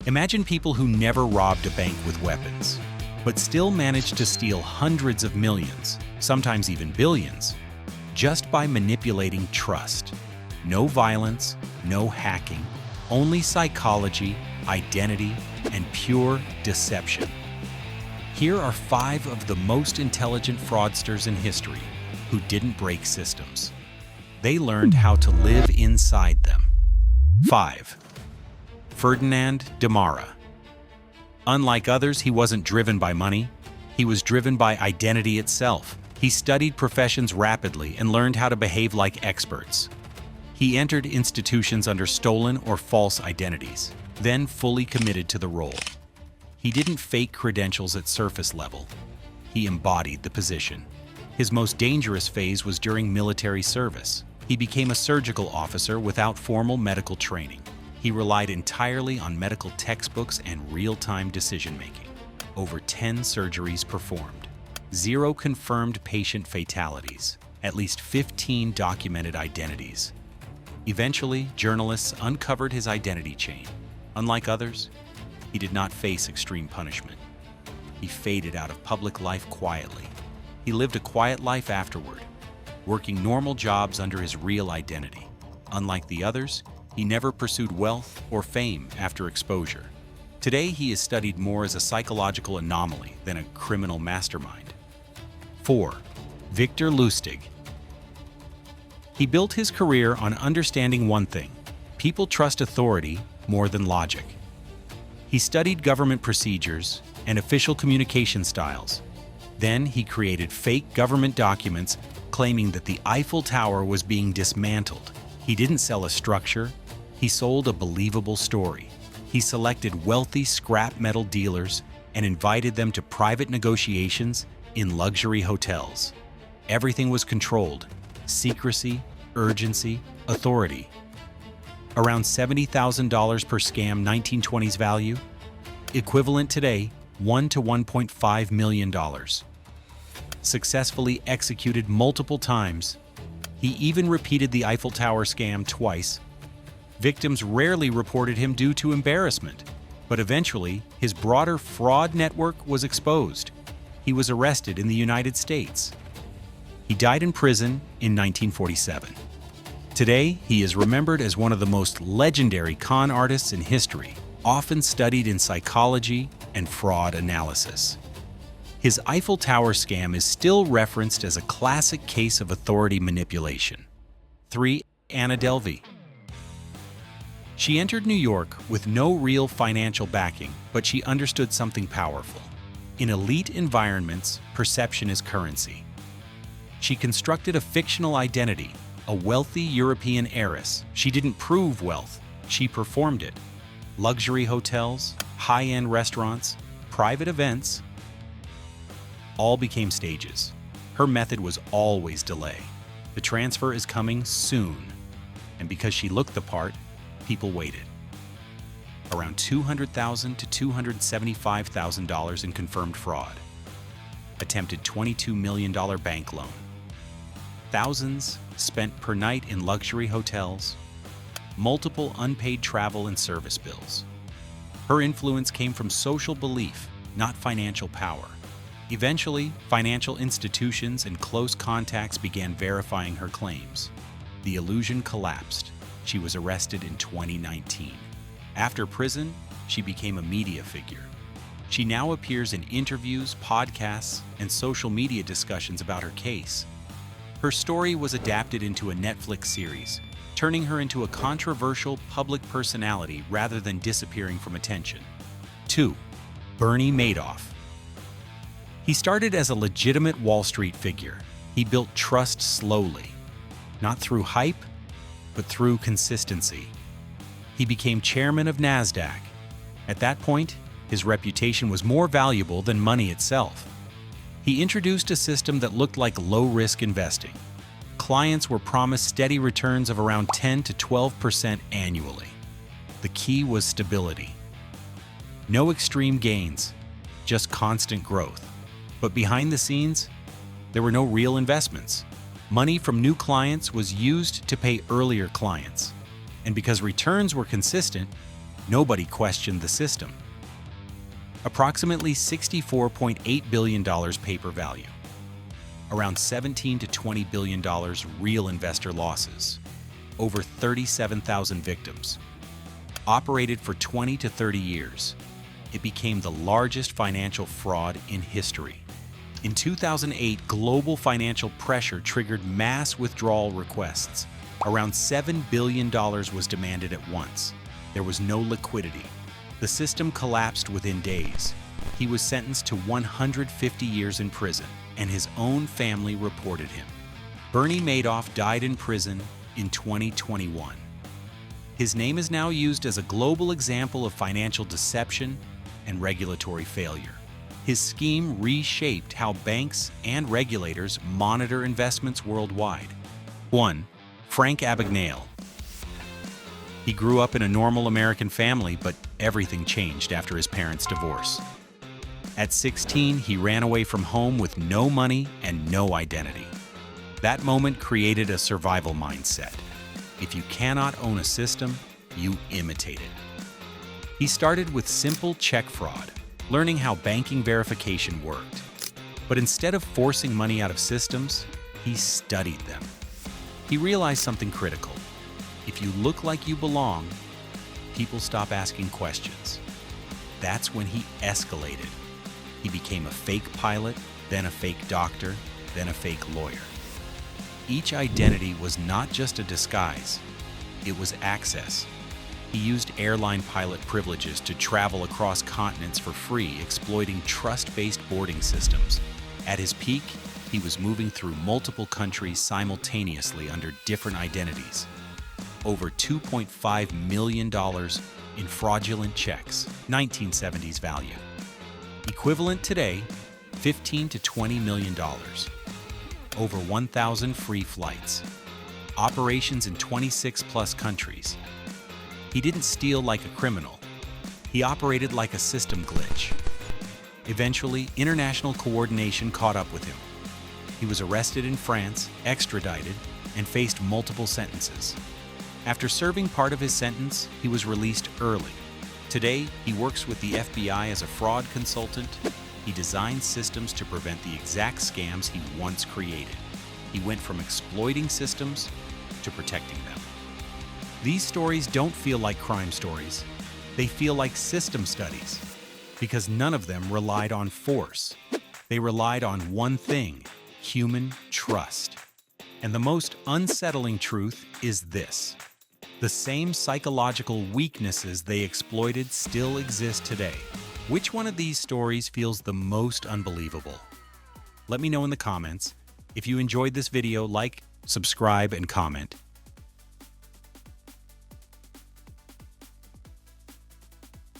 Imagine people who never robbed a bank with weapons, but still managed to steal hundreds of millions, sometimes even billions, just by manipulating trust. No violence, no hacking, only psychology, identity, and pure deception. Here are 5 of the most intelligent fraudsters in history who didn't break systems. They learned how to live inside them. 5. Ferdinand Demara. Unlike others, he wasn't driven by money. He was driven by identity itself. He studied professions rapidly and learned how to behave like experts. He entered institutions under stolen or false identities, then fully committed to the role. He didn't fake credentials at surface level. He embodied the position. His most dangerous phase was during military service. He became a surgical officer without formal medical training. He relied entirely on medical textbooks and real-time decision-making. Over 10 surgeries performed. 0 confirmed patient fatalities. At least 15 documented identities. Eventually, journalists uncovered his identity chain. Unlike others, he did not face extreme punishment. He faded out of public life quietly. He lived a quiet life afterward, working normal jobs under his real identity. Unlike the others, he never pursued wealth or fame after exposure. Today, he is studied more as a psychological anomaly than a criminal mastermind. 4. Victor Lustig. He built his career on understanding one thing: people trust authority more than logic. He studied government procedures and official communication styles. Then he created fake government documents claiming that the Eiffel Tower was being dismantled. He didn't sell a structure, he sold a believable story. He selected wealthy scrap metal dealers and invited them to private negotiations in luxury hotels. Everything was controlled: secrecy, urgency, authority. Around $70,000 per scam, 1920s value, equivalent today $1 to $1.5 million. Successfully executed multiple times. He even repeated the Eiffel Tower scam twice. Victims rarely reported him due to embarrassment, but eventually his broader fraud network was exposed. He was arrested in the United States. He died in prison in 1947. Today, he is remembered as one of the most legendary con artists in history, often studied in psychology and fraud analysis. His Eiffel Tower scam is still referenced as a classic case of authority manipulation. 3. Anna Delvey. She entered New York with no real financial backing, but she understood something powerful. In elite environments, perception is currency. She constructed a fictional identity, a wealthy European heiress. She didn't prove wealth, she performed it. Luxury hotels, high-end restaurants, private events, all became stages. Her method was always delay. The transfer is coming soon. And because she looked the part, people waited. Around $200,000 to $275,000 in confirmed fraud. Attempted $22 million bank loan. Thousands spent per night in luxury hotels. Multiple unpaid travel and service bills. Her influence came from social belief, not financial power. Eventually, financial institutions and close contacts began verifying her claims. The illusion collapsed. She was arrested in 2019. After prison, she became a media figure. She now appears in interviews, podcasts, and social media discussions about her case. Her story was adapted into a Netflix series, turning her into a controversial public personality rather than disappearing from attention. 2. Bernie Madoff. He started as a legitimate Wall Street figure. He built trust slowly, not through hype, but through consistency. He became chairman of NASDAQ. At that point, his reputation was more valuable than money itself. He introduced a system that looked like low-risk investing. Clients were promised steady returns of around 10 to 12% annually. The key was stability. No extreme gains, just constant growth. But behind the scenes, there were no real investments. Money from new clients was used to pay earlier clients. And because returns were consistent, Nobody questioned the system. Approximately $64.8 billion paper value. Around $17 to $20 billion real investor losses. Over 37,000 victims. Operated for 20 to 30 years. It became the largest financial fraud in history. In 2008, global financial pressure triggered mass withdrawal requests. Around $7 billion was demanded at once. There was no liquidity. The system collapsed within days. He was sentenced to 150 years in prison, and his own family reported him. Bernie Madoff died in prison in 2021. His name is now used as a global example of financial deception and regulatory failure. His scheme reshaped how banks and regulators monitor investments worldwide. 1. Frank Abagnale. He grew up in a normal American family, but everything changed after his parents' divorce. At 16, he ran away from home with no money and no identity. That moment created a survival mindset. If you cannot own a system, you imitate it. He started with simple check fraud, learning how banking verification worked. But instead of forcing money out of systems, he studied them. He realized something critical. If you look like you belong, people stop asking questions. That's when he escalated. He became a fake pilot, then a fake doctor, then a fake lawyer. Each identity was not just a disguise, it was access. He used airline pilot privileges to travel across continents for free, exploiting trust-based boarding systems. At his peak, he was moving through multiple countries simultaneously under different identities. Over $2.5 million in fraudulent checks, 1970s value. Equivalent today, $15 to $20 million. Over 1,000 free flights. Operations in 26-plus countries. He didn't steal like a criminal. He operated like a system glitch. Eventually, international coordination caught up with him. He was arrested in France, extradited, and faced multiple sentences. After serving part of his sentence, he was released early. Today, he works with the FBI as a fraud consultant. He designs systems to prevent the exact scams he once created. He went from exploiting systems to protecting them. These stories don't feel like crime stories. They feel like system studies, because none of them relied on force. They relied on one thing: human trust. And the most unsettling truth is this: the same psychological weaknesses they exploited still exist today. Which one of these stories feels the most unbelievable? Let me know in the comments. If you enjoyed this video, like, subscribe, and comment.